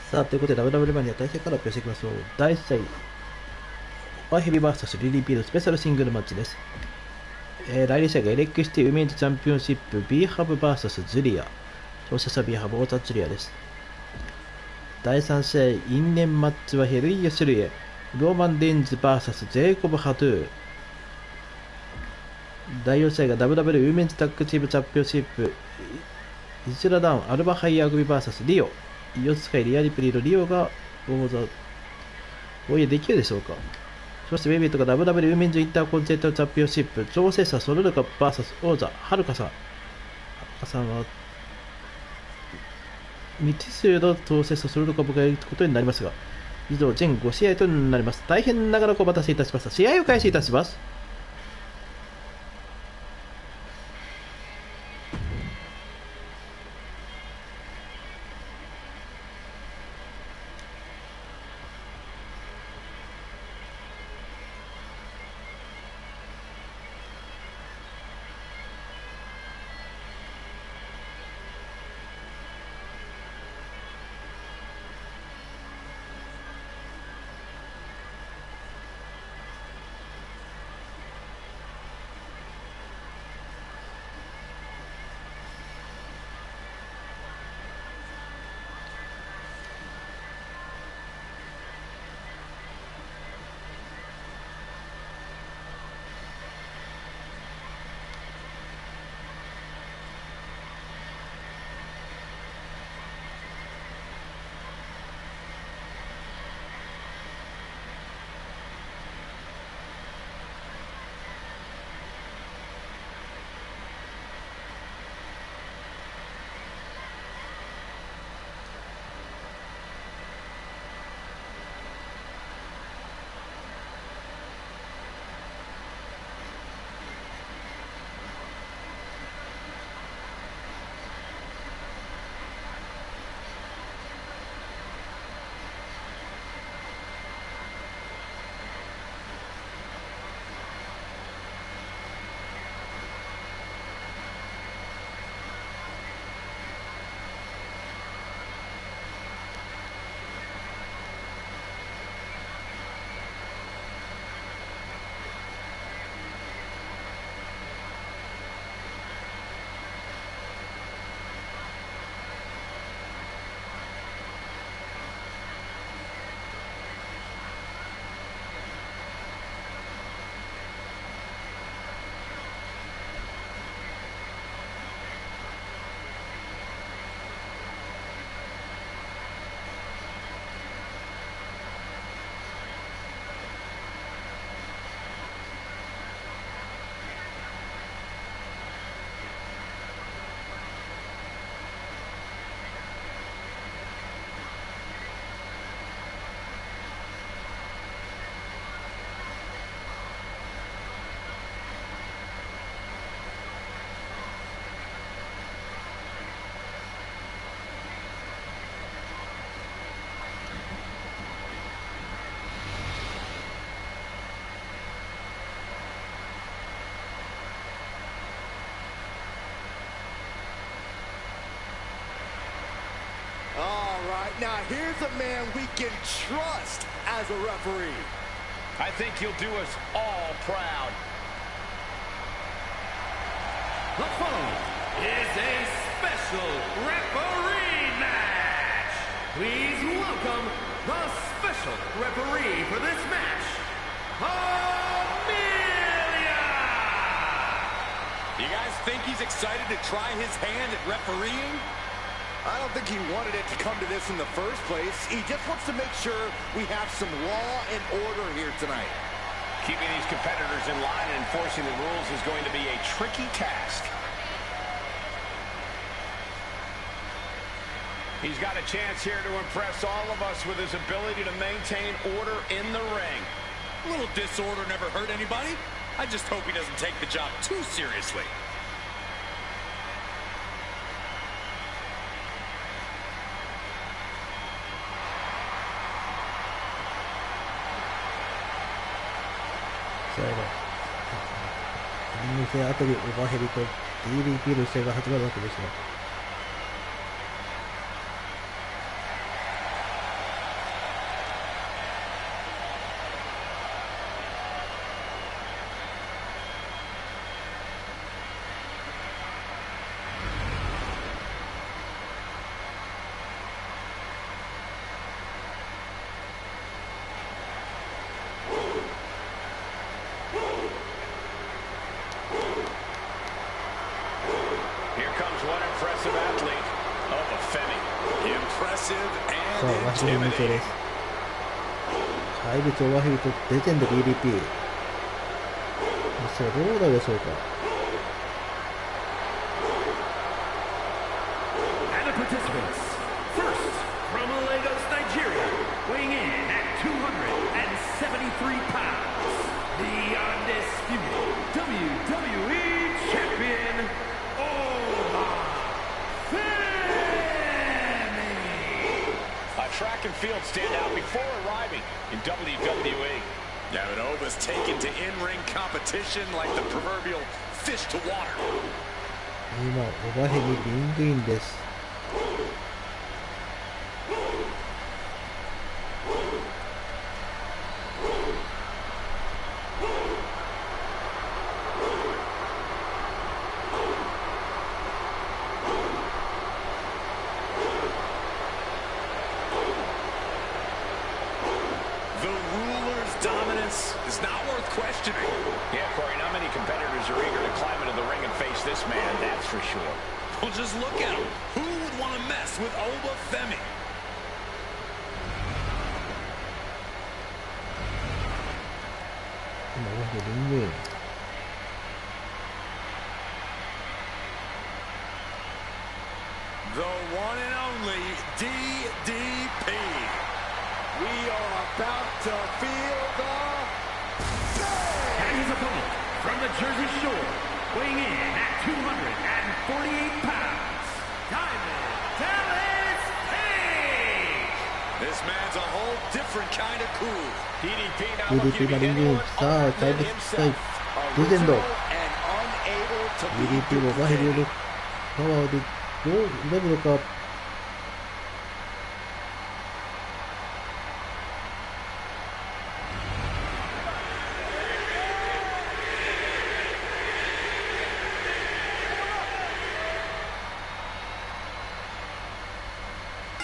さあ、ということで WWE マニア対戦から発表していきましょう。第1試合、ワーヘビ VS リリー・ピールスペシャルシングルマッチです。第2試合がエレクシティウィメンズチャンピオンシップ B ハブ VS ジュリア。挑戦者 B ハブ、オータ・ジュリアです。第3試合、因縁マッチはヘルイヤ・シュルエ、ローマン・レンズ VS ジェイコブ・ハトゥー。第4試合が WWE ウィメンズタッグチームチャンピオンシップイスラダウン、アルバ・ハイヤー組 VS リオ。イオスカイリアリプリーのリオが王座防衛できるでしょうか。そしてベイビーとか WWE ウィメンズインターコンチェントチャンピオンシップ挑戦者ソルルカ VS 王者はるかさん。はるかさんは未知数の挑戦者ソルルカがいることになりますが、以上全5試合となります。大変長らくお待たせいたしました。試合を開始いたします。Now here's a man we can trust as a referee. I think he'll do us all proud. The following is a special referee match. Please welcome the special referee for this match, Amelia! You guys think he's excited to try his hand at refereeing? I don't think he wanted it to come to this in the first place. He just wants to make sure we have some law and order here tonight. Keeping these competitors in line and enforcing the rules is going to be a tricky task. He's got a chance here to impress all of us with his ability to maintain order in the ring. A little disorder never hurt anybody. I just hope he doesn't take the job too seriously.人生あたりオーバーヘビと DDP の試合が始まるわけですが、intimidating. 怪物オバヘビとレジェンド DDP。さあどうなるでしょうか。And the participants, first from Lagos, Nigeria, weighing in at 273 pounds, the undisputed WWE champion, A track and field standout before arriving in WWE. Yeah, but Oba's taken to in-ring competition like the proverbial fish to water. 今オバヘビリングインです。Is not worth questioning. Yeah, Corey, not many competitors are eager to climb into the ring and face this man, that's for sure. Well, just look at him. Who would want to mess with Oba Femi? The one and only DDP. We are about to feel the and his opponent from the Jersey Shore, weighing in at 248 pounds, Diamond Dallas Page. This man's a whole different kind of cool. DDP not looking to DDP が be リングイン。 anyone さあ other 怪 than 物 himself. 対レジェンド。 And unable to be DDP もオバヘビのパワーでどう挑むのか。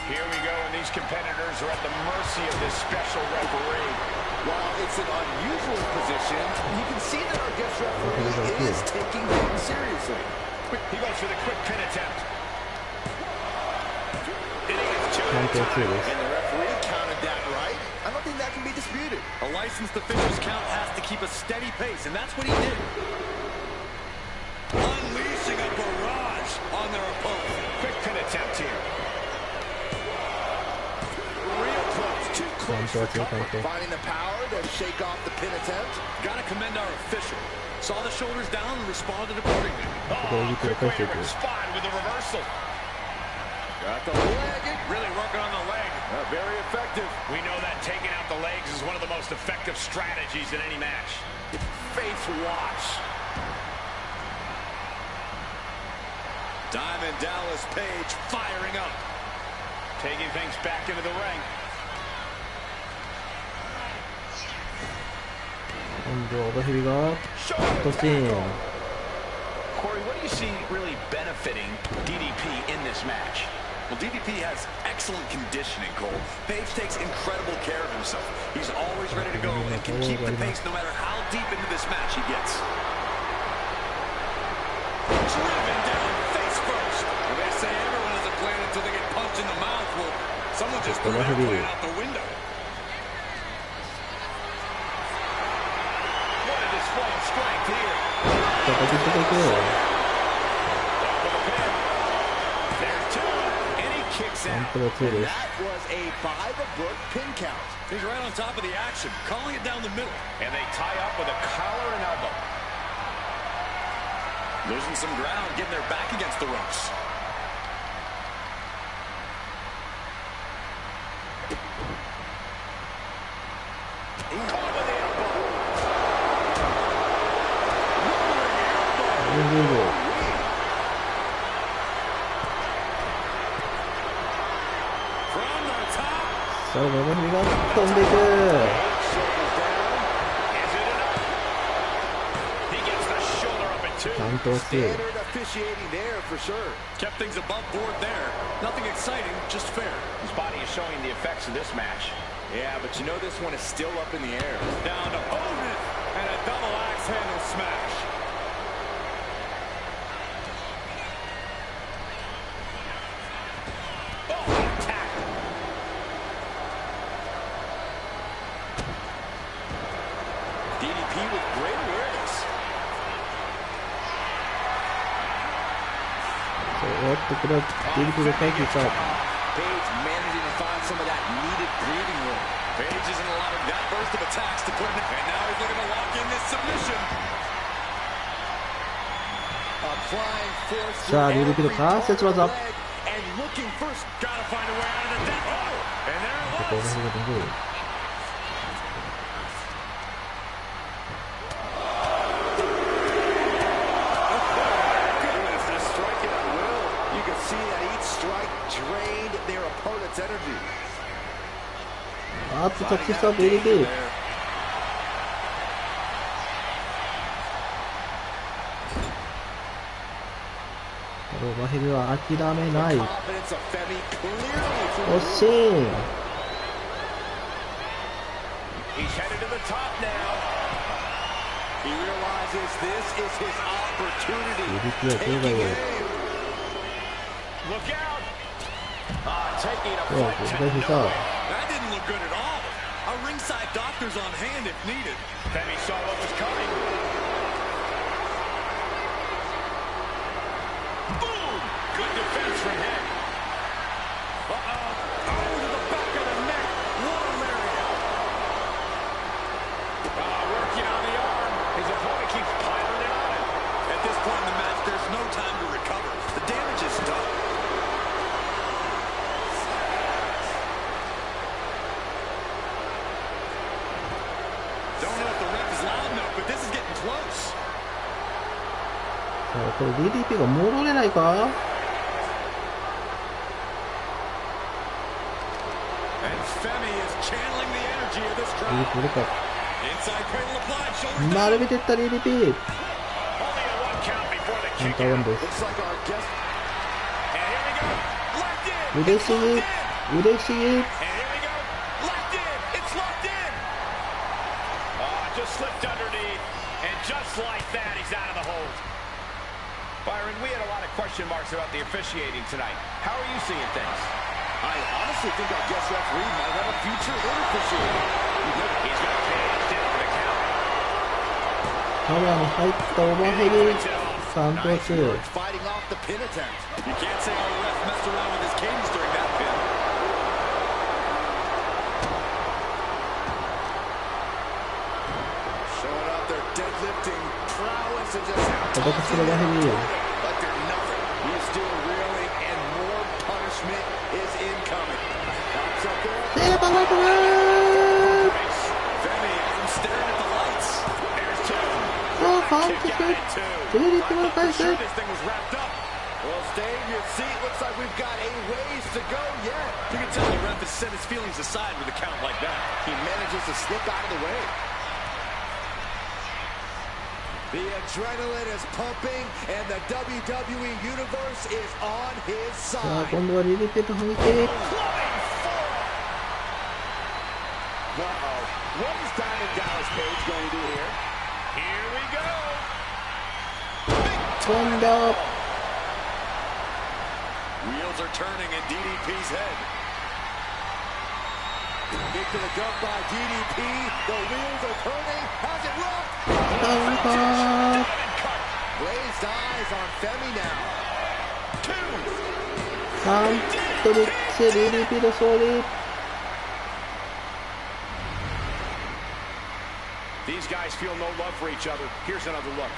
Here we go, and these competitors are at the mercy of this special referee. While it's an unusual position, you can see that our guest referee is taking things seriously. He goes for the quick pin attempt. And he gets two at a Can't go through time. this. And the referee counted that right. I don't think that can be disputed. A licensed official's count has to keep a steady pace, and that's what he did. Unleashing a barrage on their opponent. Quick pin attempt here. Real close, too close for comfort. Can't go. Finding the power to shake off the pin attempt. Got to commend our official. Saw the shoulders down and responded accordingly. Oh, quick way to respond with a reversal. Got the leg. Really working on the leg. Very effective. We know that taking out the legs is one of the most effective strategies in any match. Face watch. Diamond Dallas Page firing up. Taking things back into the ring. 今度はオバヘビが突進。 Corey, what do you see really benefiting DDP in this match? Well, DDP has excellent conditioning, Cole. Page takes incredible care of himself. He's always ready to go and can keep the pace no matter how deep into this match he gets. Driven down face first. Well, they say everyone has a plan until they get punched in the mouth. Well, someone just threw that plan out the window. What a display of strength here. 叩き叩く。 There's two. And he kicks なん out. とか2です。 That was a by the book pin count. He's right on top of the action, calling it down the middle. And they tie up with a collar and elbow. Losing some ground, getting their back against the ropes. Caught with the elbow. リングイン。 From the top. さあオバヘビが飛んでいく。 Is it enough? He gets the shoulder up at two. ちゃんと2。 Standard officiating there for sure. Kept things above board there. Nothing exciting, just fair. His body is showing the effects of this match. Yeah, but you know this one is still up in the air. Down to opponent and a double axe handle smash. Oh, attack. with great awareness. おっと、これは DDP で回避した。 Paige managing to find some of that needed breathing room. Paige isn't allowing that burst of attacks to put him in. And now he's looking to lock in this submission. Applying force さあ、 through DDP の every 関節 part of 技。 the leg and looking first. Gotta find a way out of the death. Oh, and there it ここ was. が出てくる。 Goodness, they're striking at will. You can see that each strike drained their opponent's energy. あっと、着地した DDP。 オバヘビは諦めない。 Confidence of Femi clearly 惜しい。 He's headed to the top now. He realizes this is his opportunity. DDP はどうだ Taking よ。 aim. Look out. Taking a お punch お、大 and 丈夫 no. さ。 That didn't look good at all. A ringside doctor's on hand if needed. Femi saw what was coming. Boom! Good defense from him. Uh-oh. Oh, to the back of the neck. What a lariat. Working on the arm. His opponent keeps piling it on him. At this point in the match, there's no time to recover. The damage is done. Don't know if the ref is loud enough, but this is getting close. さあ、これ DDP が戻れないか。 And Femi is channeling the energy of this crowd. DDP どれか。 Inside cradle applied, shoulders down. 丸めてった DDP。 Only a one count before the カウン kick ターワン out. です。 Looks like our guest. And here we go. Locked in. 嬉し It's locked い in.。嬉しい。 And here we go. Locked in. It's locked in. Just slipped underneath. And just like that, he's out of the hold. Byron, we had a lot of question marks about the officiating tonight. How are you seeing things? I honestly think our guest referee might have a future in officiating. He's going to pay down for the count. パワーに入ったオバヘビ。3投手。 Fighting off the pin attempt. You can't say our ref messed around with his cadence during that pin. Showing off their deadlifting prowess and just 叩きつけるオバヘビ。 like they're nothing. He's still reeling and more punishment is incoming. Pops up there. パワーパワー。 Femi has him staring at the lights. There's two. さあ、反則。 DDP の返す。 Sure this thing was wrapped up. Well, stay in your seat. Looks like we've got a ways to go yet. You can tell the ref has set his feelings aside with a count like that. He manages to slip out of the way. The adrenaline is pumping, and the WWE Universe is on his さあ、 side. 今度は DDP と反撃。 Uh-oh. What is Diamond Dallas Page going to do here? Here we go. 今度。 Wheels are turning in DDP's head. Kick to the gut by DDP. The wheels are turning. Has it rocked? カウンター。 Glazed eyes on Femi now. サントリックス DDP の勝利。 These guys feel no love for each other. Here's another look.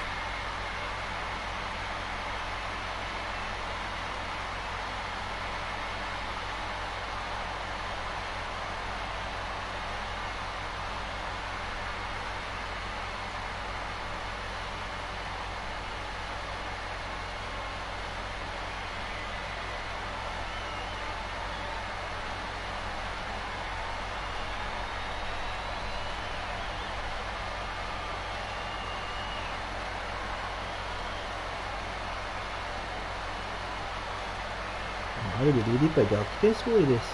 ある意味 DDP は逆転勝利です。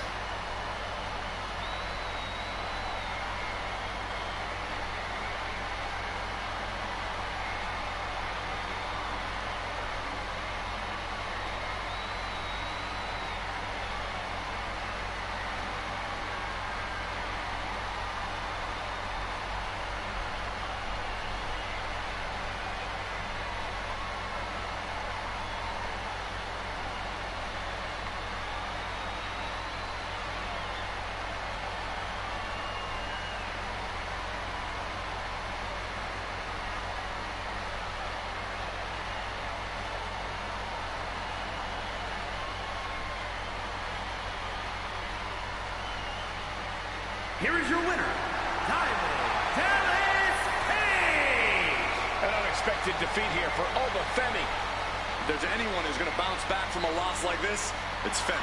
here is your winner, Diamond Dallas Page! An unexpected defeat here for Femi. If there's anyone who's going to bounce back from a loss like this, it's Femi.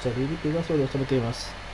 DDP が勝利を収めています。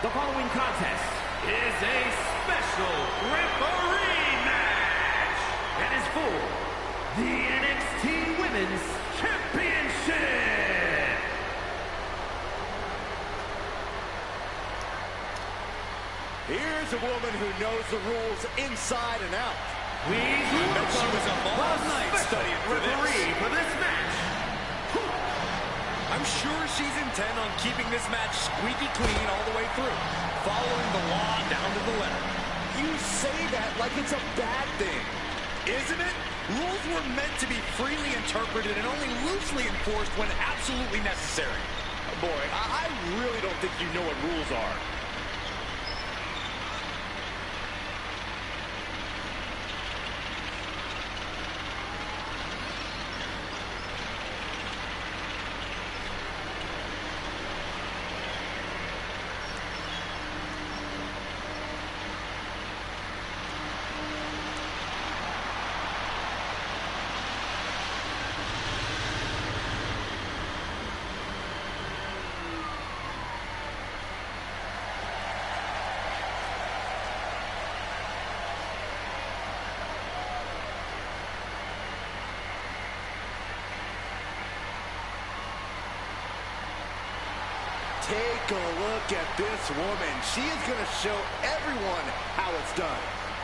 The following contest is a special referee match and is for the NXT Women's Championship. Here's a woman who knows the rules inside and out. Please welcome the special referee for this match. I'm sure she's intent on keeping this match squeaky clean all the way through, following the law down to the letter. You say that like it's a bad thing. Isn't it? Rules were meant to be freely interpreted and only loosely enforced when absolutely necessary. Boy, I really don't think you know what rules are. Take a look at this woman. She is going to show everyone how it's done.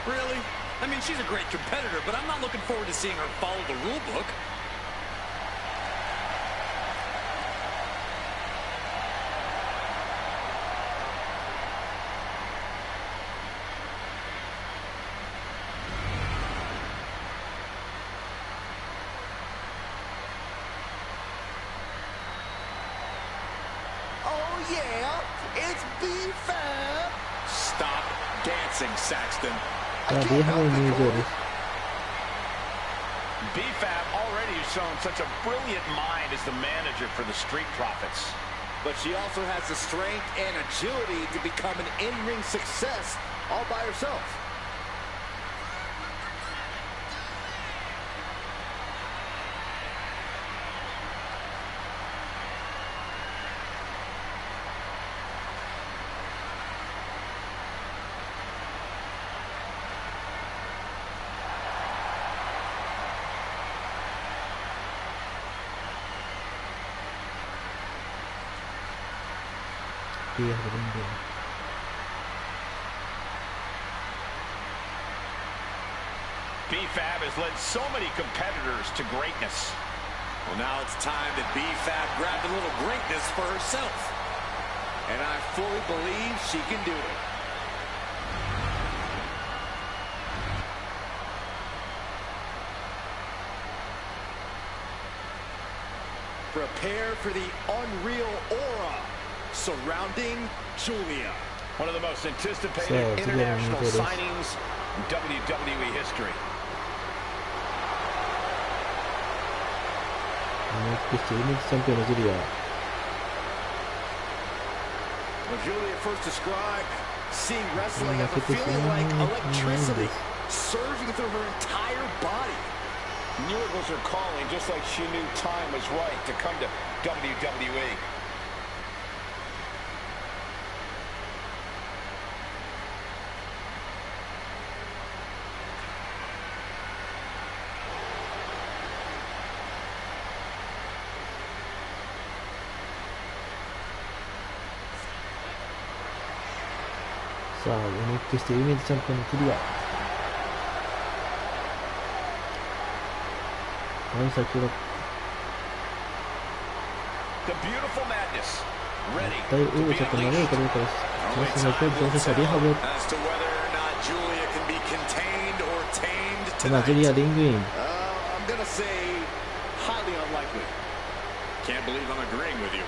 Really? I mean, she's a great competitor, but I'm not looking forward to seeing her follow the rule book. Yeah, it's B-Fab. Stop dancing, Saxton. B-Fab already has shown such a brilliant mind as the manager for the Street Profits. But she also has the strength and agility to become an in-ring success all by herself. B-Fab has led so many competitors to greatness. Well, now it's time that B-Fab grabbed a little greatness for herself. And I fully believe she can do it. Prepare for the unreal aura surrounding Julia. One of the most anticipated international signings in WWE history. When Julia first described seeing wrestling as a feeling like electricity, surging through her entire body. Knew it was her calling, just like she knew time was right to come to WWE.さあ、NXT ウィメンズチャンピオンのクリア。先ほど The beautiful madness. Ready. 大王者となれるかどうかです。その人の競技挑戦者リハブ。 As to whether or not Julia can be contained or tamed 今、ジュ tonight. リア・リングイン。 I'm gonna say highly unlikely. Can't believe I'm agreeing with you.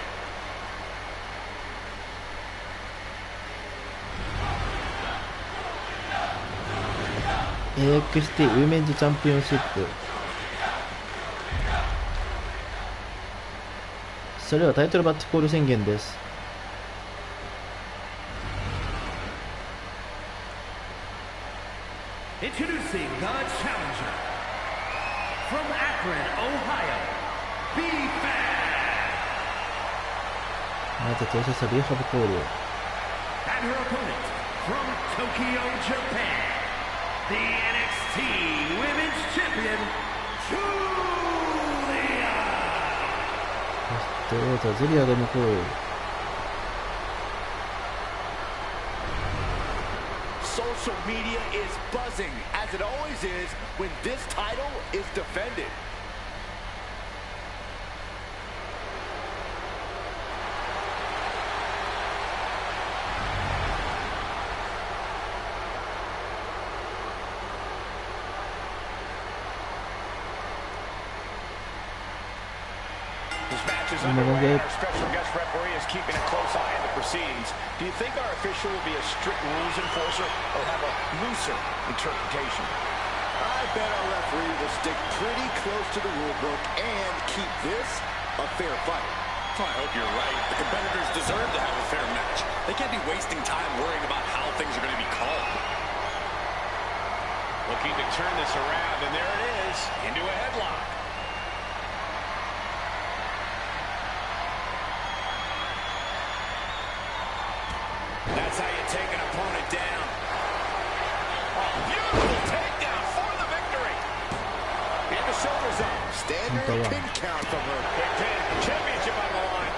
NXT ウィメンズチャンピオンシップ。それはタイトルマッチコール宣言です。Introducing the challenger from Akron, Ohio, B-Fan. まず挑戦者リハブコール。 And her opponent from Tokyo, Japan, the NXT Women's Champion, Julia. そして王者ジュリアが向こう。 Social media is buzzing, as it always is when this title is defended. This match is underway. Our special guest referee is keeping a close eye on the proceedings. Do you think our official will be a strict rules enforcer or have a looser interpretation? I bet our referee will stick pretty close to the rule book and keep this a fair fight. Oh, I hope you're right. The competitors deserve to have a fair match. They can't be wasting time worrying about how things are going to be called. Looking to turn this around, and there it is, into a headlock. That's how you take an opponent down. Oh, beautiful takedown for the victory. And the shoulders up. Standard pin count from her. Big pin, championship on the line.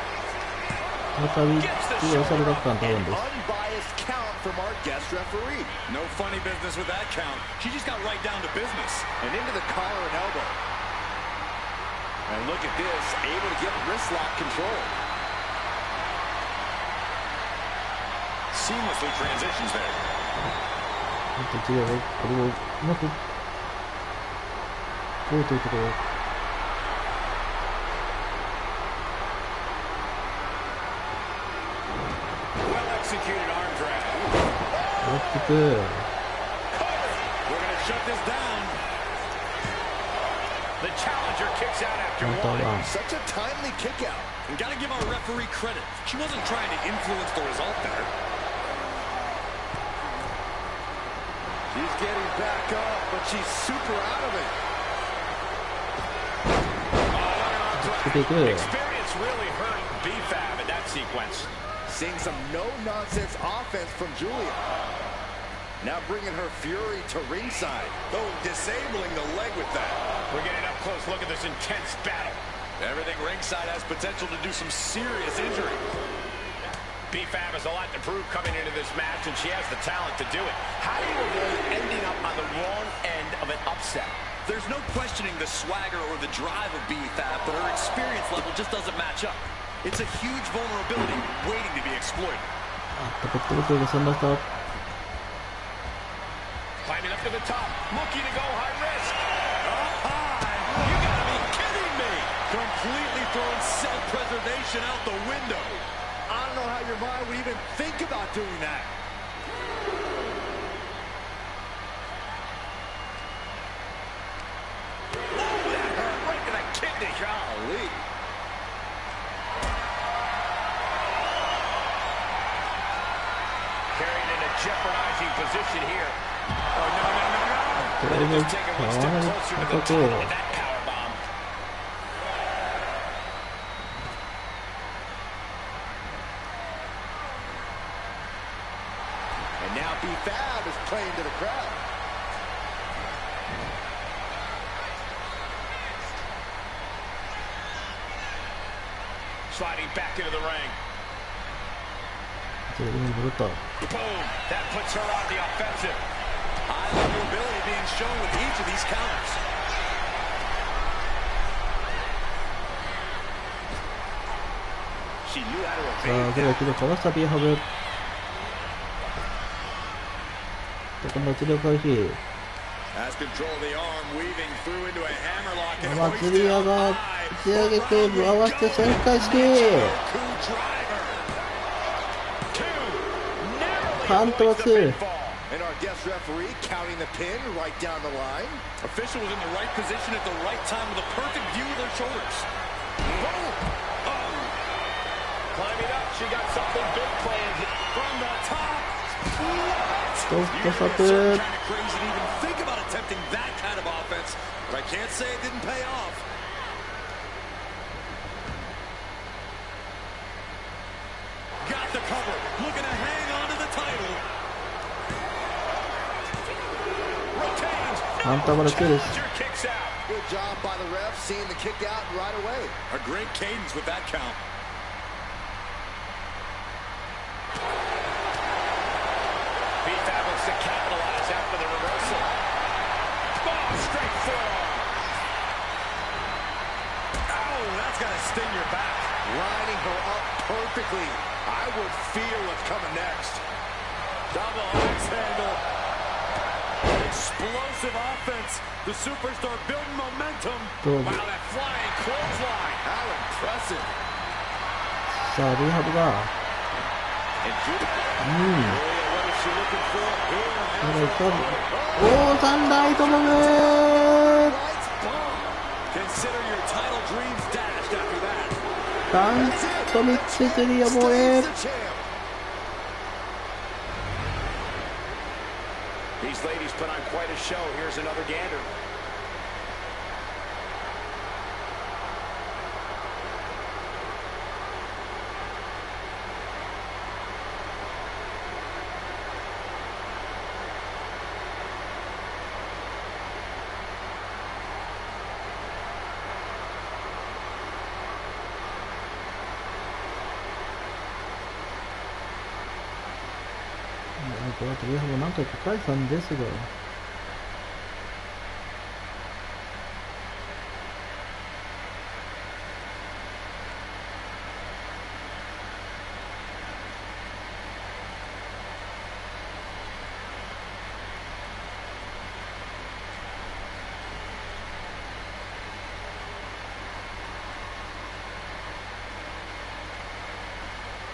再び押されだったんだろうんです。 Unbiased count from our guest referee. No funny business with that count. She just got right down to business. And into the collar and elbow. And look at this, able to get wrist lock control. Seamlessly transitions there. ジュリアがこれをうまくこうというところ。 Well-executed arm drag. 大きく。 We're going to shut this down. The challenger kicks out after また one. は Such a timely kick out. And got to give our referee credit. She wasn't trying to influence the result there. She's getting back up, but she's super out of it. つけていく。 Experience really hurt B-Fab in that sequence. Seeing some no-nonsense offense from Julia. Now bringing her fury to ringside. Oh, disabling the leg with that. We're getting up close look at this intense battle. Everything ringside has potential to do some serious injury. B-Fab has a lot to prove coming into this match, and she has the talent to do it. How do you avoid ending up on the wrong end of an upset? There's no questioning the swagger or the drive of B-Fab, but her experience level just doesn't match up. It's a huge vulnerability waiting to be exploited. あっと、ペットボトルが飛んだした。 Climbing up to the top, looking to go high risk. You gotta be kidding me! Completely throwing self-preservation out the window. I don't know how your mind would even think about doing that. Ooh, that hurt right to the kidney. Golly. Carried in a jeopardizing position here. Oh, no, no, no, no. これもかなり高そう。 Fab is playing to the crowd. Sliding back into the ring. Boom. That puts her on the offensive. High level ability being shown with each of these counters. She knew how to evade. では記録はサビーハブ。この治療回避。祭り屋が打ち上げて回して旋回式。カウントは2。And our guest referee counting the pin right down the line. Official was in the right position at the right time with a perfect view of their shoulders. Climbing up, she got something big planned from the top. トップサプ。 Kind of crazy to even think about attempting that kind of offense, but I can't say it didn't pay off. Got the cover, looking to hang on to the title. Rotates. アンタバル2です。 Kicks out. Good job by the ref, seeing the kick out right away. A great cadence with that count. To capitalize after the reversal. Oh, straight forearm. Oh, that's got to sting your back. Lining her up perfectly. I would feel what's coming next. Double axe handle. Explosive offense. The superstar building momentum. Wow, that flying clothesline. How impressive. さあ、リーハブが。おー、サンライトボムー。ダントミックスリアボエ。 These ladies put on quite a show. Here's another gander.この後リーハブ何回か返したんですが。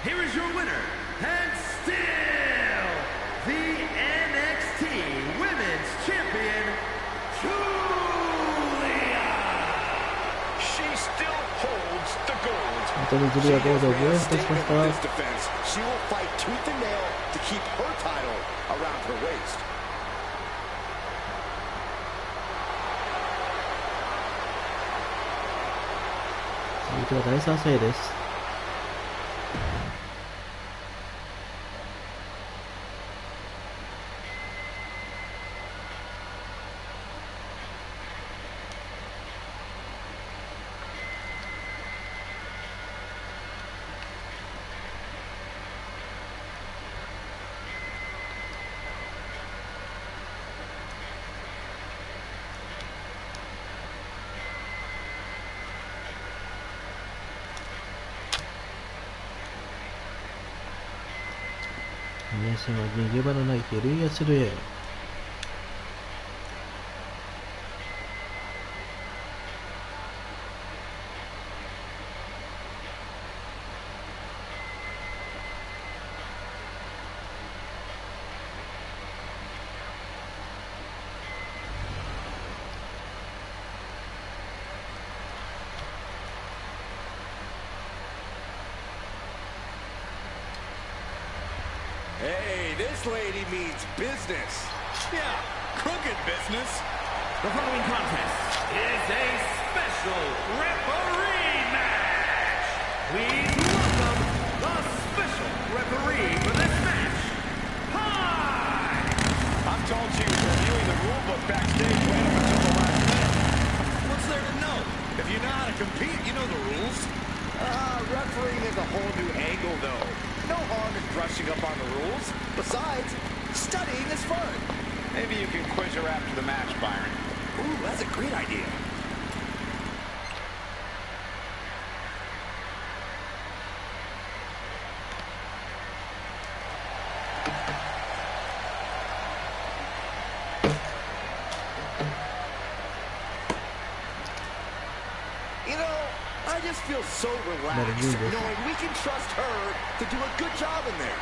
Here is your winner, and still the NXT Women's Champion, Julia. She still holds the gold. 本当にジュリアゴールドを防衛してしました。 She will fight tooth and nail to keep her title around her waist. 続いては第3試合です。 皆さんは逃げ場のないヘルイヤスルへ。 Hey, this lady means business. Yeah, crooked business. The following contest is a special referee match. Please welcome the special referee for this match. Hi! I'm told she was reviewing the rule book backstage right up until the last minute. What's there to know? If you know how to compete, you know the rules. Refereeing is a whole new angle, though. No harm in brushing up on the rules. Besides, studying is fun. Maybe you can quiz her after the match, Byron. Ooh, that's a great idea. You know, I just feel so relaxed knowing we can trust her to do a good job in there.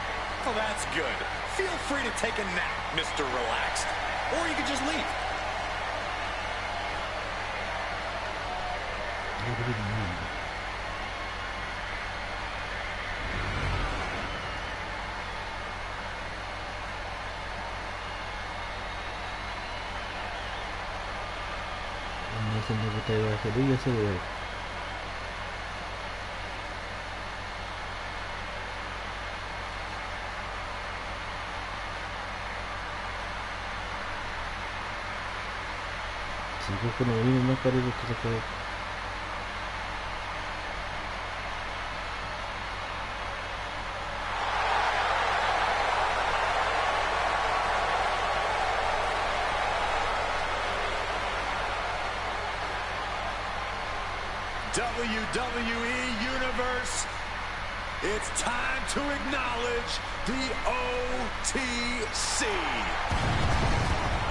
Oh, that's good. Feel free to take a nap, Mr. Relaxed. Or you could just leave. Gracias. 地獄の鬼の中での戦い。WWE Universe, it's time to acknowledge the OTC.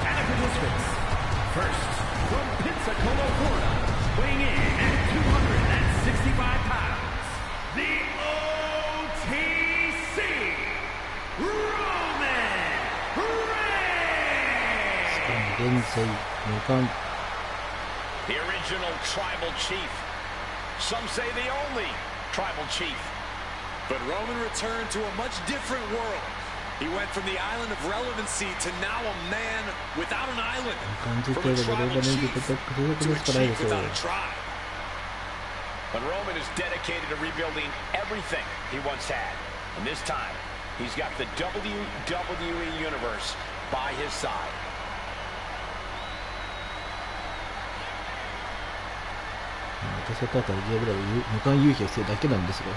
And the participants, first, from Pensacola, Florida, weighing in at 265 pounds, the OTC, Roman Reigns! The original tribal chief. Some say the only tribal chief. But Roman returned to a much different world. He went from the island of relevancy to now a man without an island. From a tribal chief to a chief without a tribe. But Roman is dedicated to rebuilding everything he once had. And this time, he's got the WWE Universe by his side. 私はただゲームでは無冠勇気をするだけなんですが、こ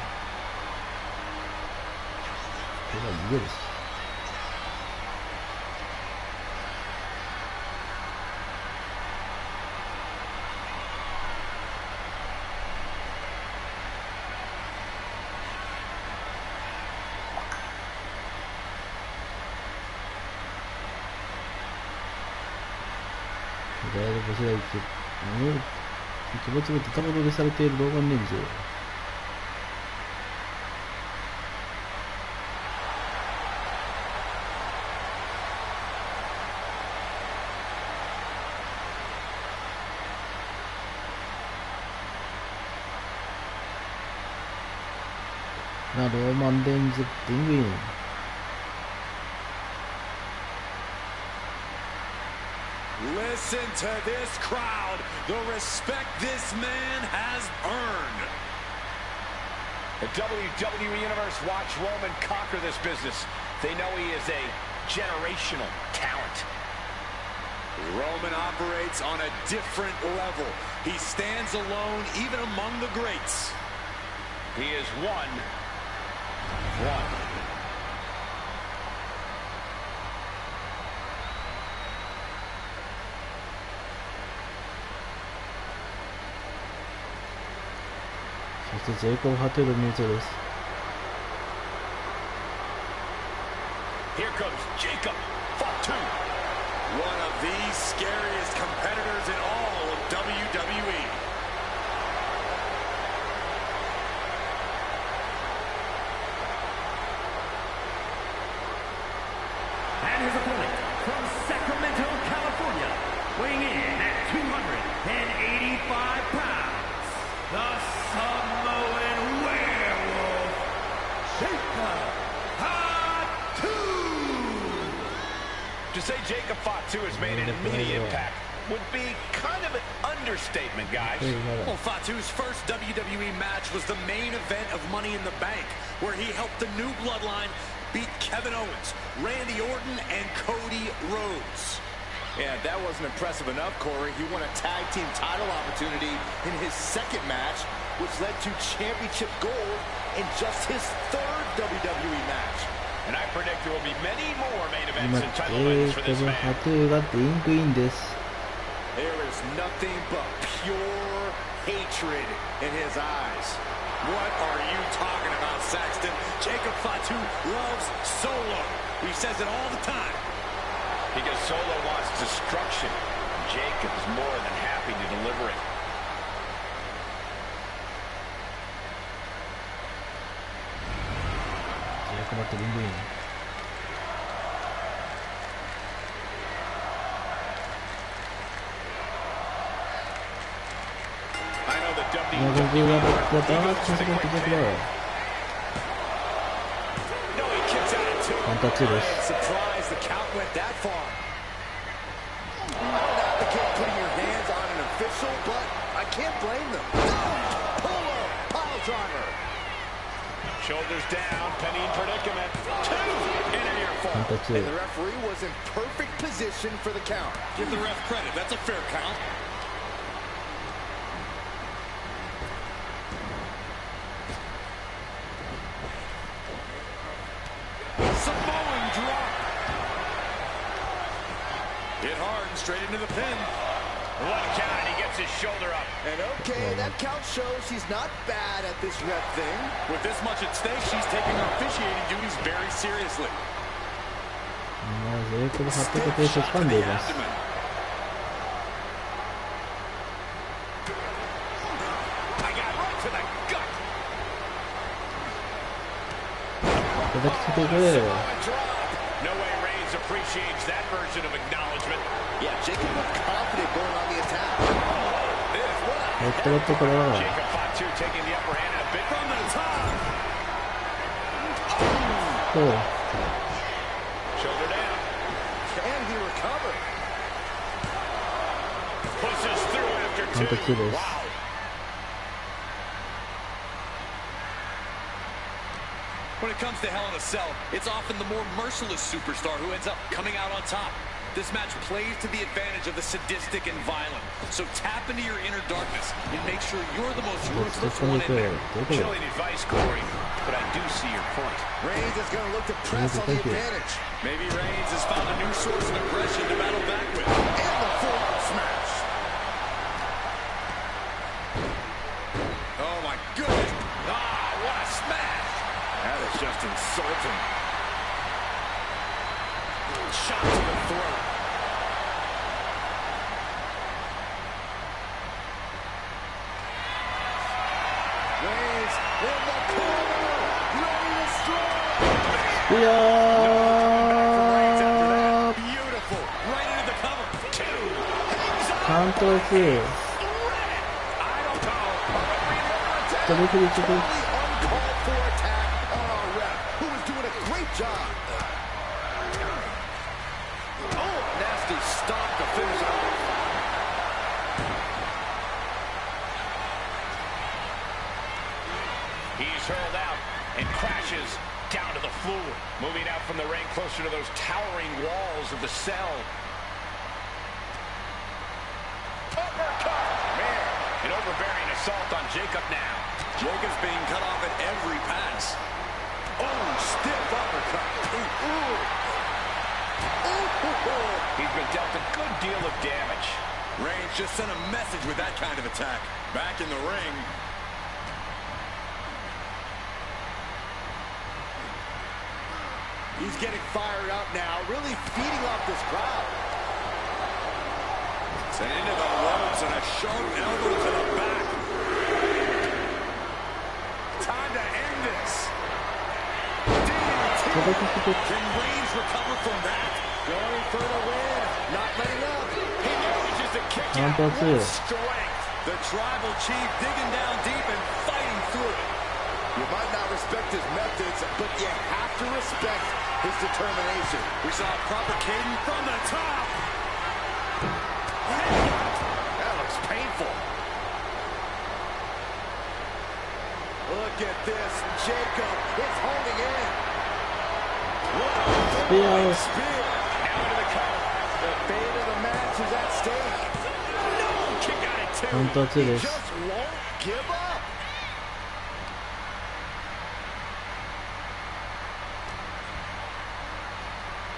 れは夢です。だいぶ面白いけど、気持ちが高戻りされているローガン・レンジをローマン・レンジピングイン。Listen to this crowd, the respect this man has earned. The WWE Universe watch Roman conquer this business. They know he is a generational talent. Roman operates on a different level. He stands alone even among the greats. He is one.そしてジェイコブ・ハテル入場です。Here comes Jacob Fatu. One of the scariest competitors in all of WWE. And his opponent from Sacramento, California, weighing in at 285 pounds, the Samoan Werewolf, Jacob Fatu. To say Jacob Fatu has made an immediate impact would be kind of an understatement, guys. Well, Fatu's first WWE match was the main event of Money in the Bank, where he helped the new bloodline beat Kevin Owens, Randy Orton, and Cody Rhodes. Yeah, that wasn't impressive enough, Corey. He won a tag team title opportunity in his second match, which led to championship gold in just his third WWE match. And I predict there will be many more main events and title wins for this man. There is nothing but pure hatred in his eyes. What are you talking about, Saxton? Jacob Fatu loves Solo. He says it all the time. Because Solo wants destruction. Jacob is more than happy to deliver it. Jacob at the ring. No, he kicks out at two. Surprised the count went that far. I don't advocate putting your hands on an official, but I can't blame them. Polo pile driver. Shoulders down, penny in predicament. Two in a near fall. And the referee was in perfect position for the count. Give the ref credit. That's a fair count. Samoan drop. Hit hard and straight into the pin. One count, and he gets his shoulder up. And okay, that count shows he's not bad at this ref thing. With this much at stake, she's taking her officiating duties very seriously. Stiff shot to the abdomen. I got right to the gut. No way Reigns appreciates that version of acknowledgement. Yeah, Jacob looked confident going on the attack. Jacob Fatu taking the upper hand in a bit From the top. Shoulder down. Can he recover? Pushes through after two. Wow. When it comes to Hell in a Cell, it's often the more merciless superstar who ends up coming out on top. This match plays to the advantage of the sadistic and violent. So tap into your inner darkness and make sure you're the most ruthless one in there. Chilling advice, Corey, but I do see your point. Reigns is going to look to press on the advantage. Maybe Reigns has found a new source of aggression to battle back with. And the forearm smash. Oh my goodness. Ah, what a smash. That is just insulting. Shot to the throat. Reigns in the corner. Ready to strike. Beautiful. Right into the cover. Two. Count of two. I don't know. Uncalled for attack on our ref, who was doing a great job. Oh, nasty stop to finish off. He's hurled out and crashes down to the floor. Moving out from the ring closer to those towering walls of the cell. Uppercut. Man, an overbearing assault on Jacob now. Jacob's being cut off at every pass. Oh, stiff uppercut. Ooh. He's been dealt a good deal of damage. Reigns just sent a message with that kind of attack. Back in the ring. He's getting fired up now, really feeding off this crowd. Sent into the ropes and a sharp elbow to the back. Time to end this. DDT. Can Reigns recover from that? Going for the win, not letting up. He manages to kick out with strength. The Tribal Chief digging down deep and fighting through it. You might not respect his methods, but you have to respect his determination. We saw a proper cadence from the top. That looks painful. Look at this. Jacob is holding in. Spear. Spear. Now into the cover. The fate of the match is at stake. No! Kick out at two. 本当2です。 Just won't give up.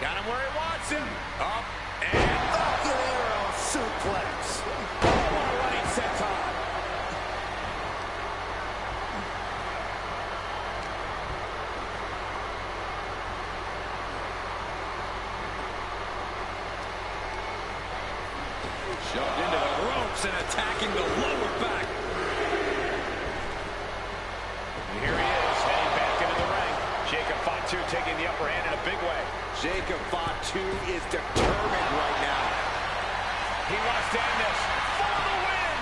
Got him where he wants him. Up and Up the arrow suplex. Oh, what a running senton. shoved into the ropes and attacking the lower back. And here he is, heading back into the ring. Jacob Fatu taking the upper hand in a big way. Jacob Fatu is determined right now. He wants to end this for the win.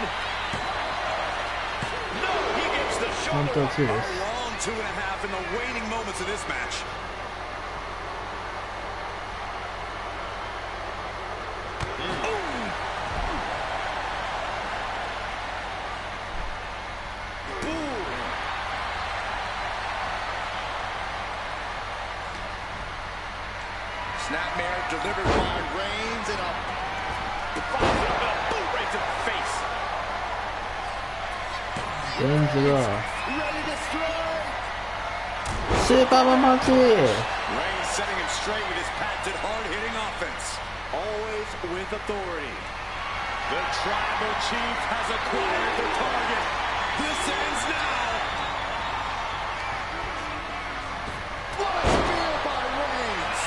No, he gets the shoulder up. A long 2.5 in the waning moments of this match. Snapmare delivered by Reigns and a boot right to the face. レンズが Ready to strike. スーパーマンパンチ。 Reigns setting him straight with his patented hard-hitting offense. Always with authority. The tribal chief has acquired the target. This ends now. What a spear by Reigns.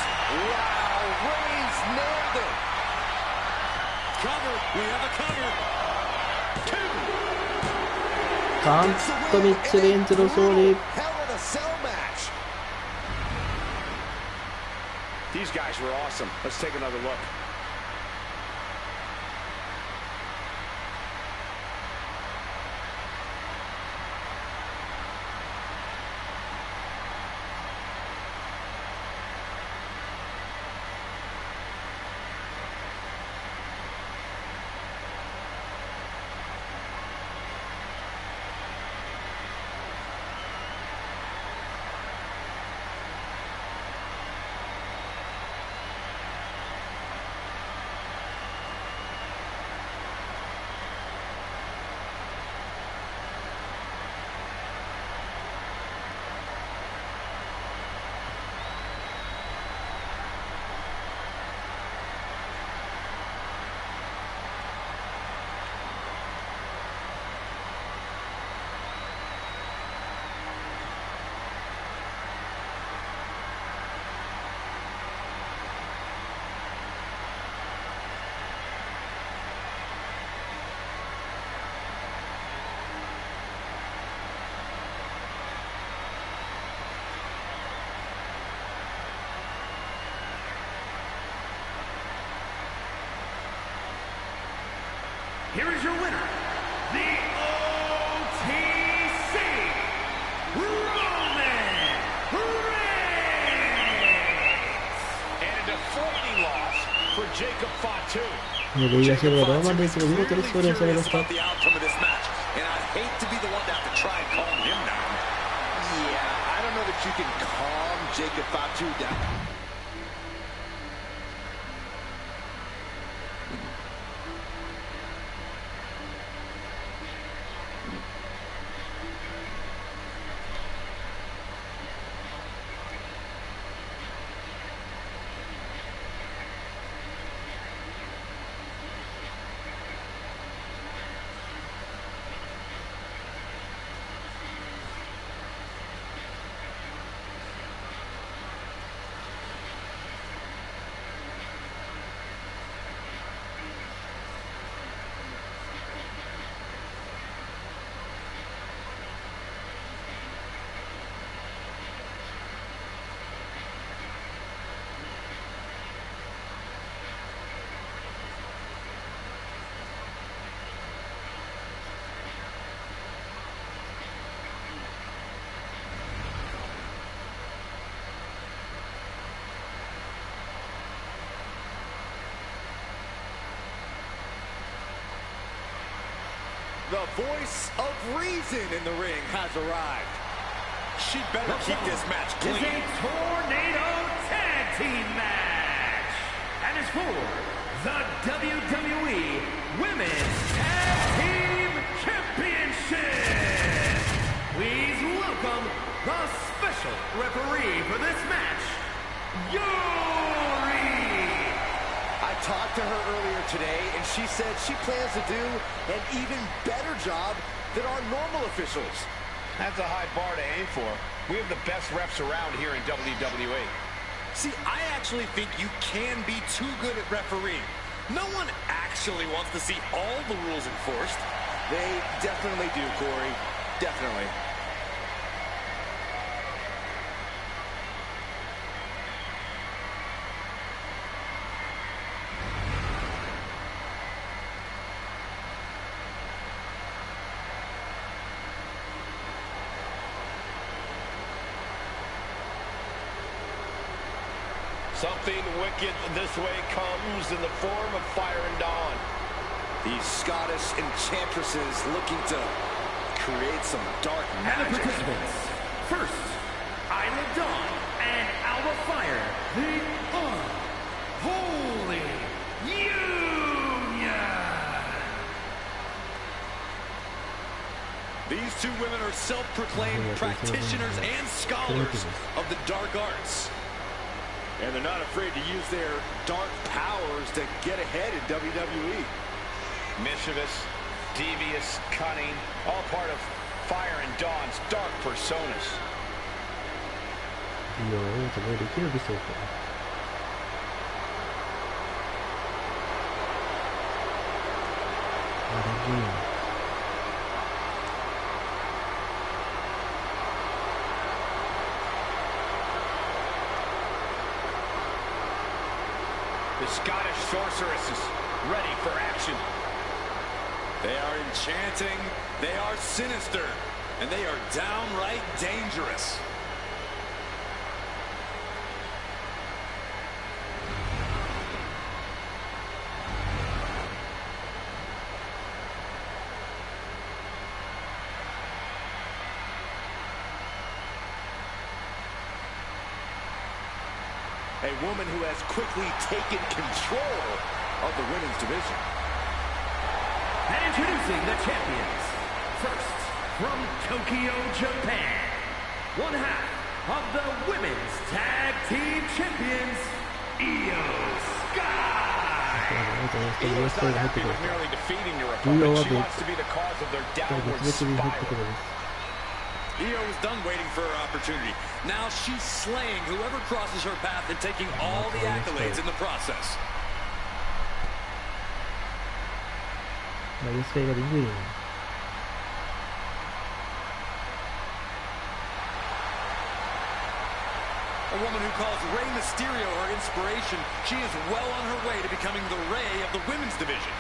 Wow, Reigns nailed it. Cover. We have a cover. カントリッチレンズの勝利。 Hell in a cell match. These guys were awesome. Let's take another look. Here is your winner, the OTC, Roman Reigns! And a deflating loss for Jacob Fatu. レイヤーシェルはローマンレイズが見事に勝利されました。 The outcome of this match, and I'd hate to be the one to have to try and calm him down. Yeah, I don't know that you can calm Jacob Fatu down. The voice of reason in the ring has arrived. She better keep this match clean. It's a tornado tag team match. And it's for the WWE Women's Tag Team Championship. Please welcome the special referee for this match, Yuri. I talked to her earlier today, and she said she plans to do an even better job than our normal officials. That's a high bar to aim for. We have the best refs around here in WWE. See, I actually think you can be too good at refereeing. No one actually wants to see all the rules enforced. They definitely do, Corey. Definitely. Something wicked this way comes in the form of Fire and Dawn. These Scottish enchantresses looking to create some dark magic. And the participants. First, Isla Dawn and Alba Fire, the Unholy Union. These two women are self-proclaimed practitioners and scholars of the dark arts. And they're not afraid to use their dark powers to get ahead in WWE. Mischievous, devious, cunning, all part of Fire and Dawn's dark personas. The Scottish sorceress is ready for action. They are enchanting, they are sinister, and they are downright dangerous. A woman who has quickly taken control of the women's division. And introducing the champions. First, from Tokyo, Japan, one half of the Women's Tag Team Champions, Io Sky. Io's not happy with merely defeating your opponent. She wants to be the cause of their downward spiral. Io is done waiting for her opportunity. Now she's slaying whoever crosses her path and taking all the accolades in the process. A woman who calls Rey Mysterio her inspiration. She is well on her way to becoming the Rey of the women's division.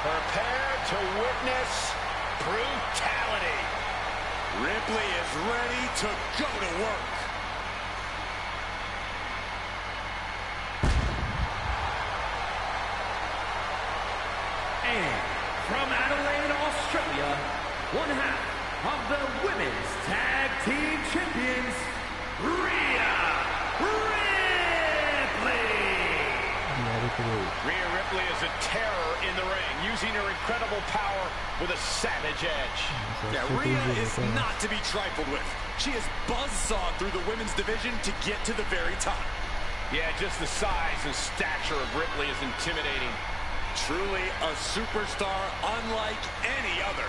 Prepare to witness brutality. Ripley is ready to go to work. And from Adelaide, Australia, one half of the Women's Tag Team Champions, Rhea Ripley. Rhea Ripley is a terror in the ring, using her incredible power with a savage edge. Yeah, Rhea is not to be trifled with. She has buzzsawed through the women's division to get to the very top. Yeah, just the size and stature of Ripley is intimidating. Truly a superstar unlike any other.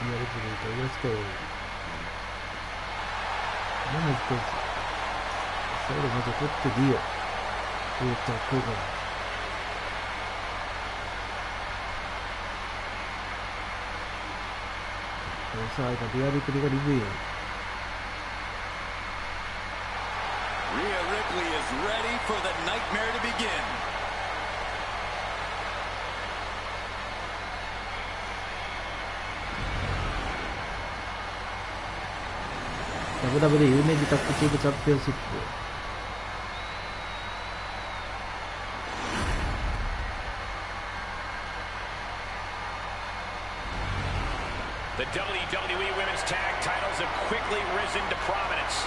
にやるというと、よろしく。何も言ってんすよ。最後まず取ってリオ。こうか、こうか。さあ、今、リアリプリがリブイン。Rhea Ripley is ready for the nightmare to begin. WWE 有名人タッグチームチャンピオンシップ。The WWE Women's Tag Titles have quickly risen to prominence.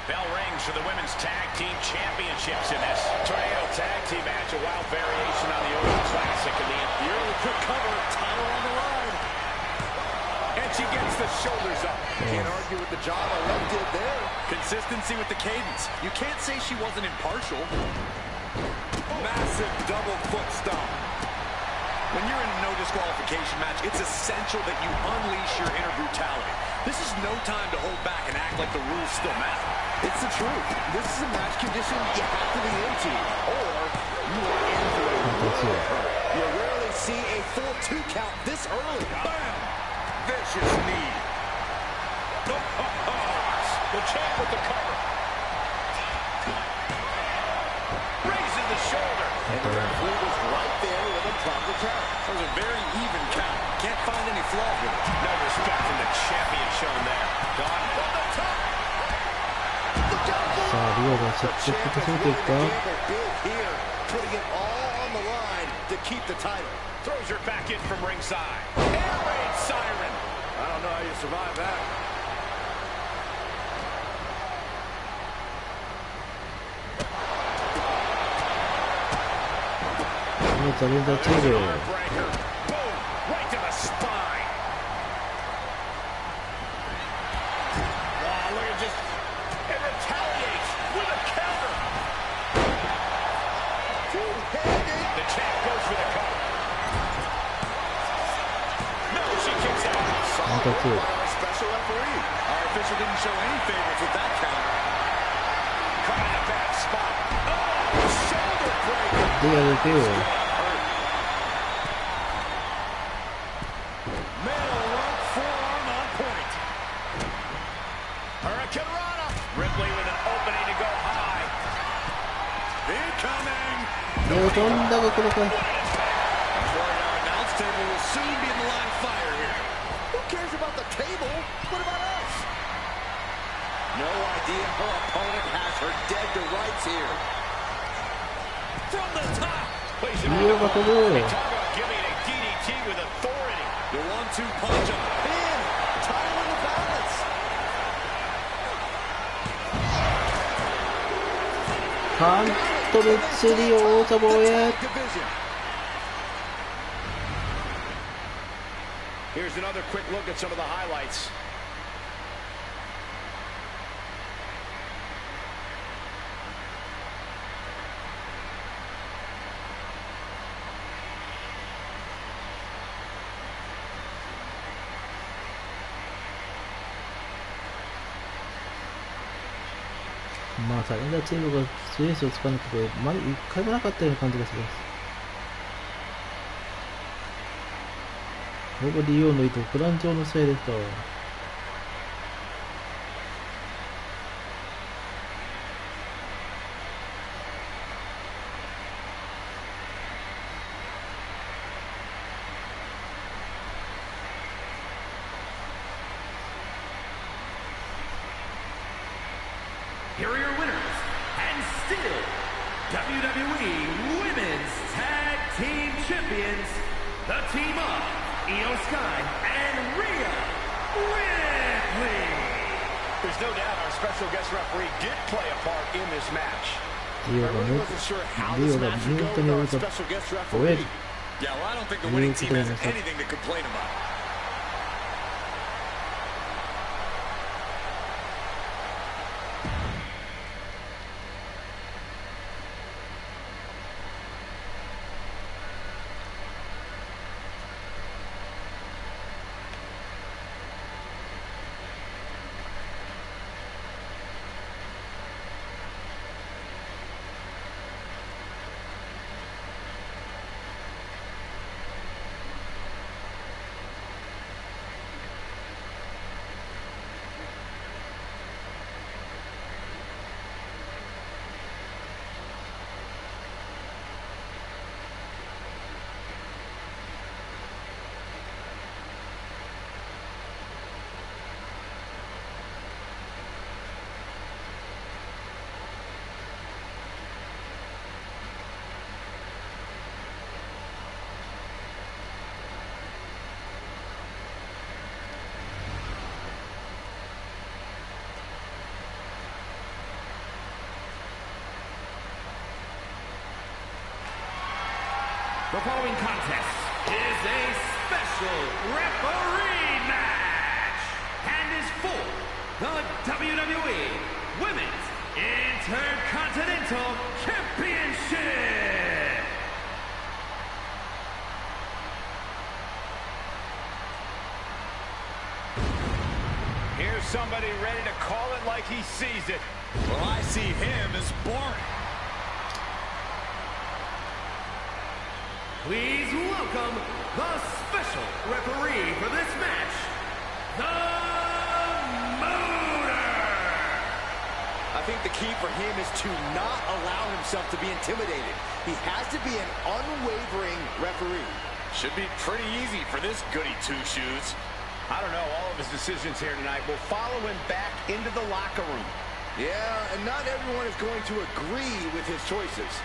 Bell rings for the Women's Tag Team Championships in this tornado tag team match, a wild variation on the old classic, and the early quick cover, title on the line. And she gets the shoulders up. Can't argue with the job Alexa did there. Consistency with the cadence. You can't say she wasn't impartial. Massive double foot stomp. When you're in a no disqualification match, it's essential that you unleash your inner brutality. This is no time to hold back and act like the rules still matter. It's the truth. This is a match condition you have to be into, or you are in for a brutal hurt. You rarely see a full 2 count this early. Bam! Vicious knee. The champ with the cover. Raising the shoulder. And the referee was right there with a proper count. That was a very even count. Can't find any flaws with it. No respect from the champion shown there. Gone from the top. さあ、リオが積極的に攻めていくか。 Putting it all on the line to keep the title. Throws her back in from ringside. Air raid siren. I don't know how you survive that. チャレンジャーチーム。 Right to the spine. Look at just it retaliates with a counter. The champ goes for the cover. No, she kicks out. Special referee. Our official didn't show any favorites with that counter. Caught in a bad spot. Oh, shoulder breaker. でやるけよ。 Ripley with an opening to go high. Incoming. 飛んだがこの回。 Our announce table will soon be in the line of fire here. Who cares about the table? What about us? No idea her opponent has her dead to rights here. From the top. Plays it Talk about giving a DDT with authority. The 1-2 punch of pin. Title in the balance. カントルチェリオ王座防衛。 Here's another quick look at some of the highlights.まあ、チャレンジャーチームがスペースを使わなくて、まだ一回もなかったような感じがします。ここリオの糸、フラン上のせいでした。Here are your winners, and still WWE Women's Tag Team Champions, the team of Io Sky and Rhea Ripley. There's no doubt our special guest referee did play a part in this match. リオが本当に俺と親父 Yeah, well, I don't think the winning team has anything to complain about. The following contest is a special referee match and is for the WWE Women's Intercontinental Championship. Here's somebody ready to call it like he sees it. Well, I see him as boring. Please welcome the special referee for this match, the Motor. I think the key for him is to not allow himself to be intimidated. He has to be an unwavering referee. Should be pretty easy for this goody two-shoes. I don't know, all of his decisions here tonight will follow him back into the locker room. Yeah, and not everyone is going to agree with his choices.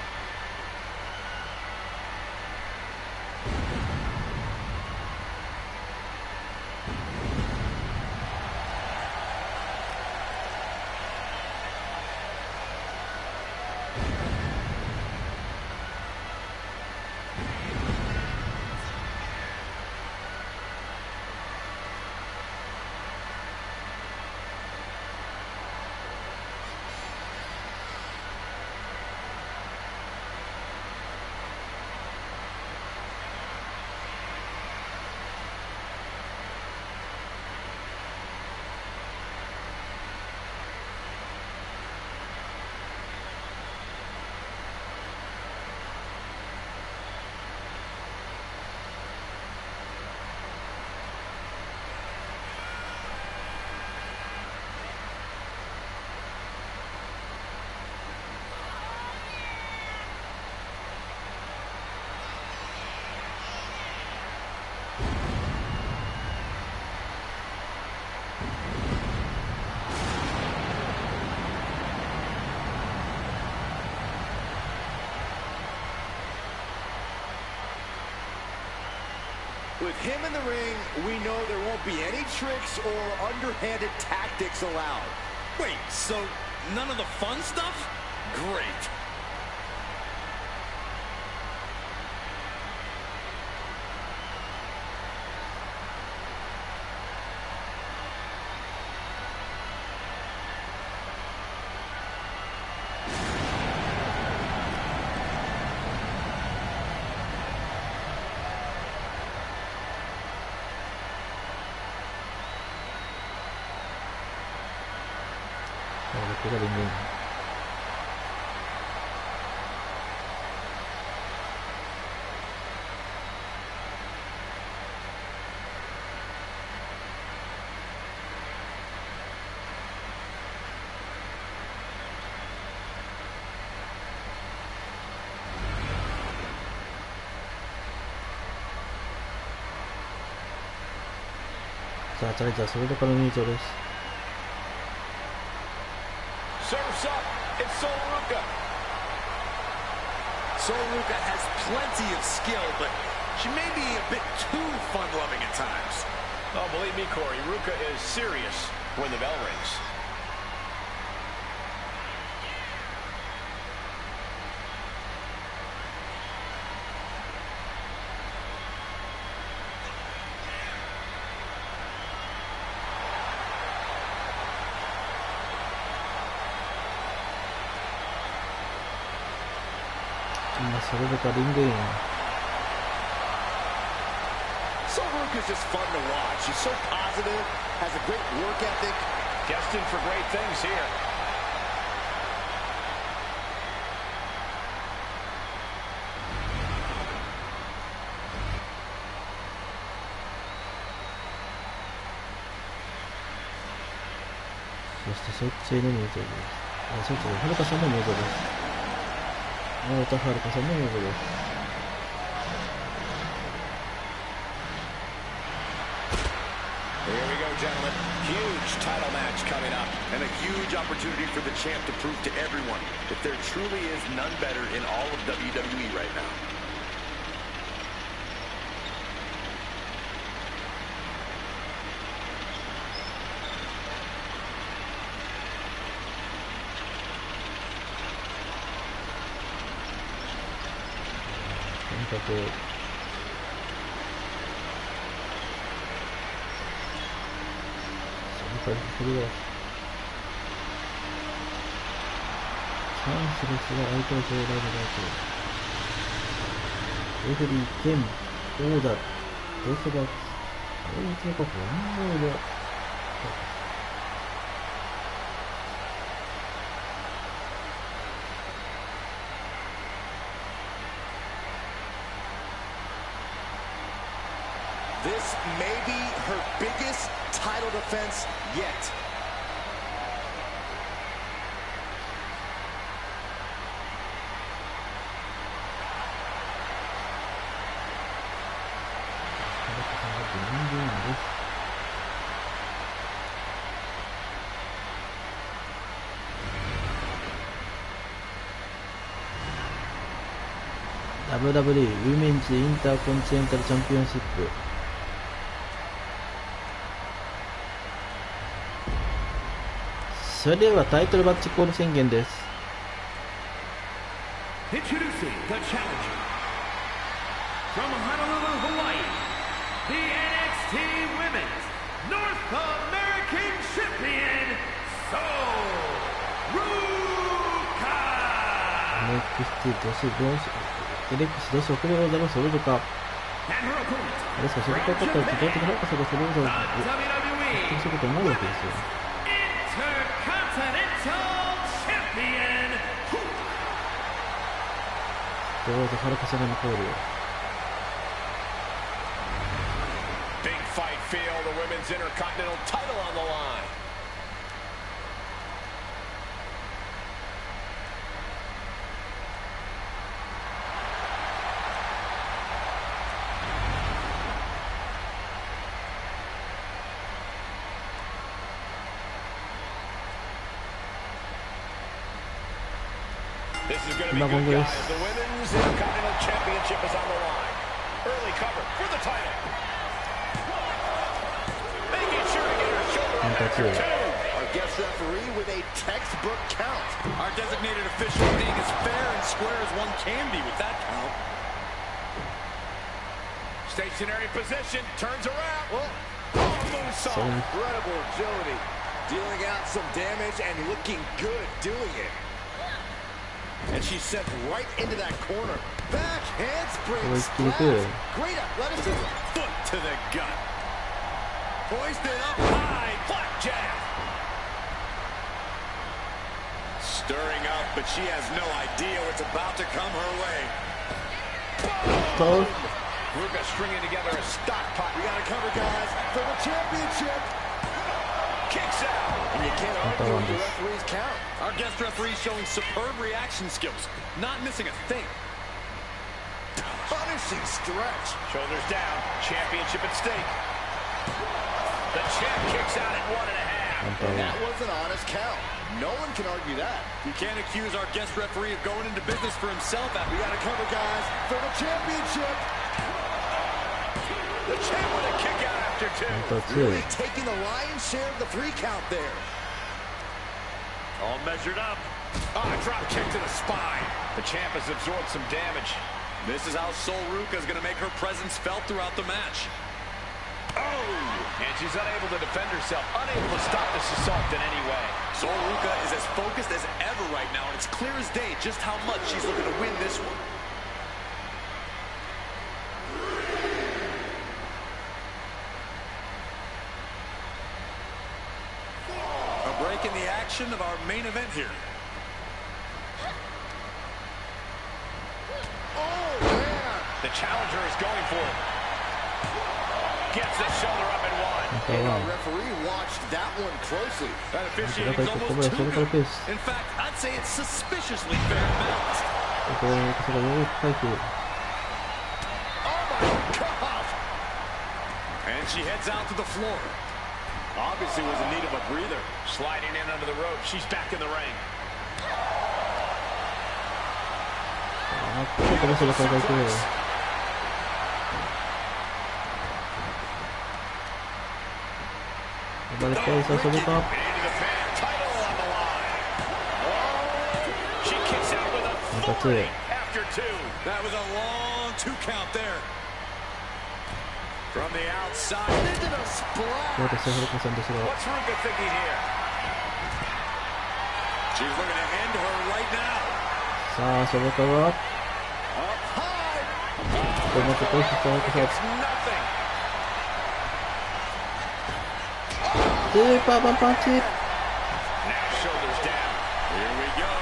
With him in the ring, we know there won't be any tricks or underhanded tactics allowed. Wait, so none of the fun stuff? Great. Tinggalin さあ、チャレンジャーそれどころの入場です。Surf's up, it's Sol Ruca. Sol Ruca has plenty of skill, but she may be a bit too fun-loving at times. Oh, believe me, Corey, Ruca is serious when the bell rings. それでかリングイン。Soulruka is just fun to watch. She's so positive, has a great work ethic. Destined for great things here.そしてそっちの入場です。そっちのはるかさんの入場です。太田はるかさんの入場です。Here we go, gentlemen. Huge title match coming up. And a huge opportunity for the champ to prove to everyone that there truly is none better in all of WWE right now. Chance ですが相手を超えられないと。レフェリー兼オーダー、どうせば、こういう手が本物で。This may be her biggest title defense yet. WWE ウィメンズインターコンチネンタルチャンピオンシップ。それではタイトルマッチコール宣言です。Introducing the challenger from Honolulu, Hawaii, the NXT Women's North American Champion, Soulruka. NXT 女子同士送り技のソルドか。あれですか、ソルドか勝ったら自動的に早くそれソルドを獲得することになるわけですよ。どうぞはるかさんのコール。Big fight feel, the women's intercontinental title on the line. This is going to be good, guys. The Women's Intercontinental Championship is on the line. Early cover for the title. Making sure to get her shoulder after two. Our guest referee with a textbook count. Our designated official being as fair and square as one can be with that count. Stationary position, turns around. Oh, moonsault. Incredible agility. Dealing out some damage and looking good doing it. And she's sent right into that corner. Back handspring splash. Great athleticism. Foot to the gut. Hoisted up high. Black jab. Stirring up, but she has no idea what's about to come her way. Boom. Ruka stringing together a stock pot. We got to cover, guys, for the championship. Kicks out. And you can't argue with the referee's count. Our guest referee showing superb reaction skills, not missing a thing. Punishing stretch. Shoulders down. Championship at stake. The champ kicks out at 1.5. And that was an honest count. No one can argue that. You can't accuse our guest referee of going into business for himself. We got to cover, guys, for the championship. The champ with a kick out after two. Really taking the lion's share of the 3 count there. All measured up. Drop kick to the spine. The champ has absorbed some damage. This is how Soulruka is going to make her presence felt throughout the match. And she's unable to defend herself, unable to stop this assault in any way. Soulruka is as focused as ever right now, and it's clear as day just how much she's looking to win this one. striking the action of our main event here. Oh, man. The challenger is going for it. Gets the shoulder up and one. Okay, And wow. our referee watched that one closely. That officiating is almost too good. In fact, I'd say it's suspiciously fair and balanced. Oh, my God. And she heads out to the floor. Obviously was in need of a breather. Sliding in under the rope. She's back in the ring. Into the fan, title on the line. She kicks out with authority after two. That was a long 2 count there. From the outside into the splash. What's Ruka thinking here? She's looking to end her right now. Up high. It's nothing. Now shoulders down. Here we go.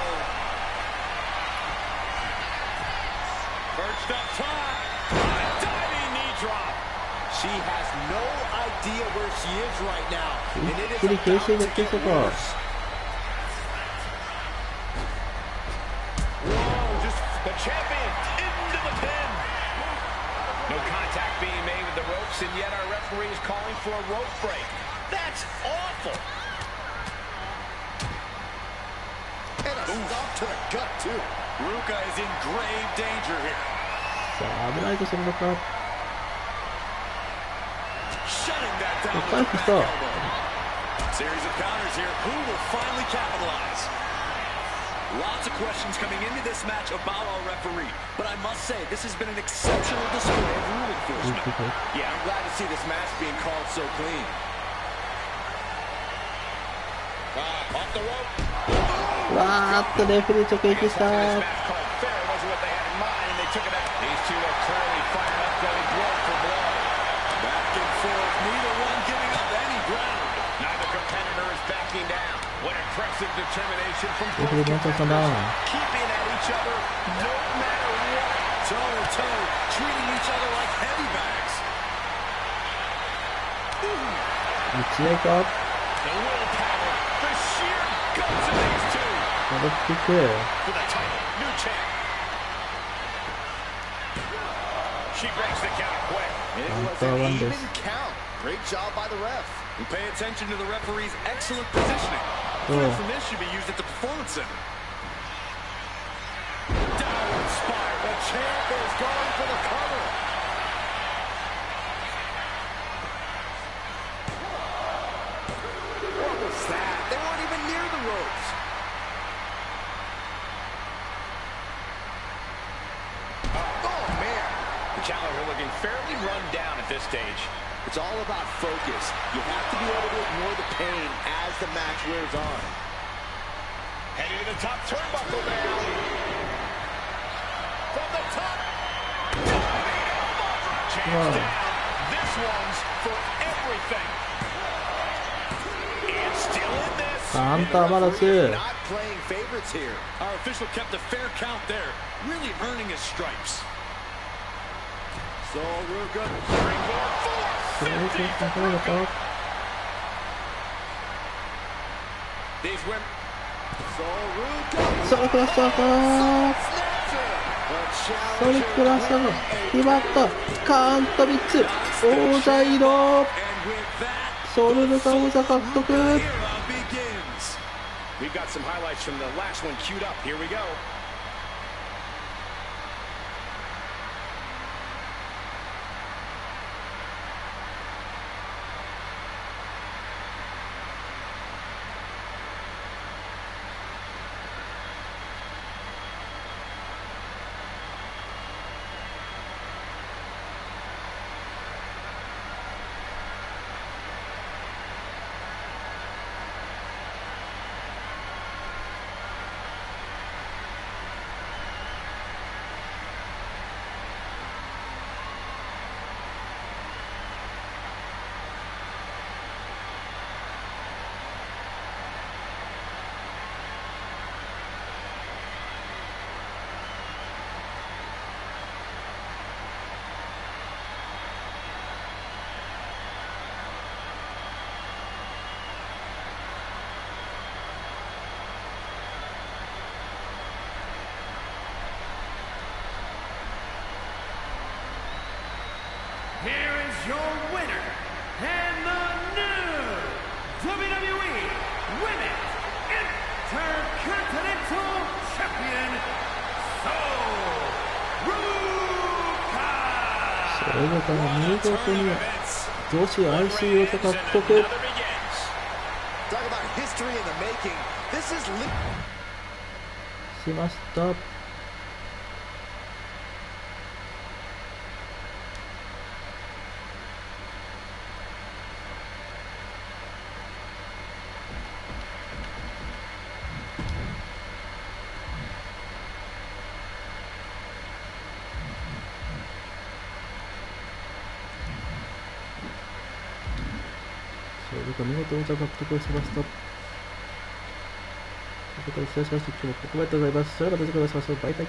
Perched up top. Diving knee drop. She has no idea where she is right now. And it is about to get worse. Whoa, just the champion into the pin. No contact being made with the ropes, and yet our referee is calling for a rope break. That's awful. And a stop to the gut, too. Ruka is in grave danger here. Shutting that down. Series of counters here. Who will finally capitalize? Lots of questions coming into this match about our referee. But I must say, this has been an exceptional display of rule enforcement. Yeah, I'm glad to see this match being called so clean. Off the rope. Referee took it. This match called fair wasn't what they had in mind, and they took it out. These two are clearly fired up, going blow for blow. Back and forth, neither one giving up any ground. Neither competitor is backing down. What impressive determination from both Referee wants to come down. keeping at each other no matter what. Toe to toe, treating each other like heavy bags. The willpower, the sheer guts of these two. For the title, new champ. She breaks the count quick. It was an even count. Great job by the ref. And pay attention to the referee's excellent positioning. Learn from this should be used at the Performance Center. Downward spiral. The champ is going for the cover. What was that? They weren't even near the ropes. Oh, man. The challenger looking fairly run down at this stage. It's all about focus. You have to be able to ignore the pain as the match wears on. Heading to the top turnbuckle now. From the top. Champ's down. This one's for everything. And still in this. Not playing favorites here. Our official kept a fair count there, really earning his stripes. So Ruka, Springboard 450 for Ruka. These women. So Ruka. We've got some highlights from the last one queued up. Here we go. your winner and the new WWE Women's Intercontinental Champion, Ruka! それから見事に女子 IC 王座獲得しました。見事王座獲得をしました。ということで、失礼しました。今日もここまでとうございます。それではまた次回お会いしましょう。バイバイ。